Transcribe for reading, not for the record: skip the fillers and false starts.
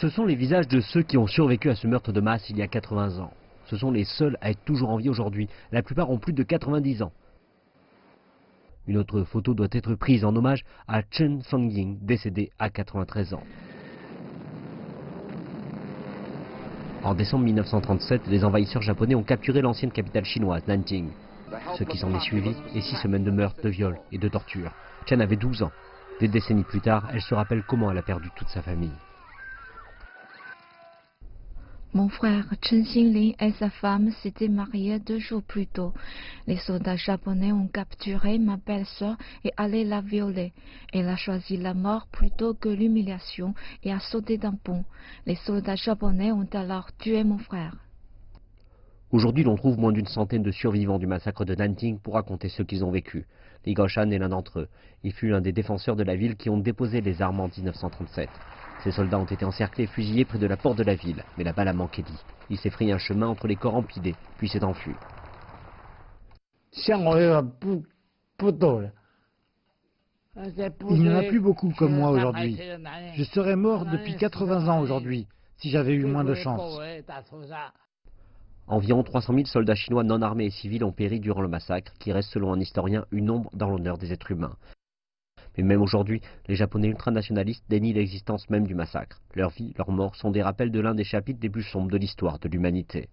Ce sont les visages de ceux qui ont survécu à ce meurtre de masse il y a 80 ans. Ce sont les seuls à être toujours en vie aujourd'hui. La plupart ont plus de 90 ans. Une autre photo doit être prise en hommage à Chen Fengying, décédé à 93 ans. En décembre 1937, les envahisseurs japonais ont capturé l'ancienne capitale chinoise, Nanjing. Ce qui s'en est suivi est 6 semaines de meurtres, de viols et de tortures. Chen avait 12 ans. Des décennies plus tard, elle se rappelle comment elle a perdu toute sa famille. Mon frère Chen Xingling et sa femme s'étaient mariés 2 jours plus tôt. Les soldats japonais ont capturé ma belle-sœur et allaient la violer. Elle a choisi la mort plutôt que l'humiliation et a sauté d'un pont. Les soldats japonais ont alors tué mon frère. Aujourd'hui, l'on trouve moins d'une centaine de survivants du massacre de Nanjing pour raconter ce qu'ils ont vécu. Li Goshan est l'un d'entre eux. Il fut l'un des défenseurs de la ville qui ont déposé les armes en 1937. Ces soldats ont été encerclés et fusillés près de la porte de la ville, mais la balle a manqué d'y. Il s'est frayé un chemin entre les corps empilés, puis s'est enfui. Il n'y en a plus beaucoup comme moi aujourd'hui. Je serais mort depuis 80 ans aujourd'hui, si j'avais eu moins de chance. Environ 300 000 soldats chinois non armés et civils ont péri durant le massacre, qui reste selon un historien une ombre dans l'honneur des êtres humains. Mais même aujourd'hui, les Japonais ultranationalistes dénient l'existence même du massacre. Leur vie, leur mort sont des rappels de l'un des chapitres les plus sombres de l'histoire de l'humanité.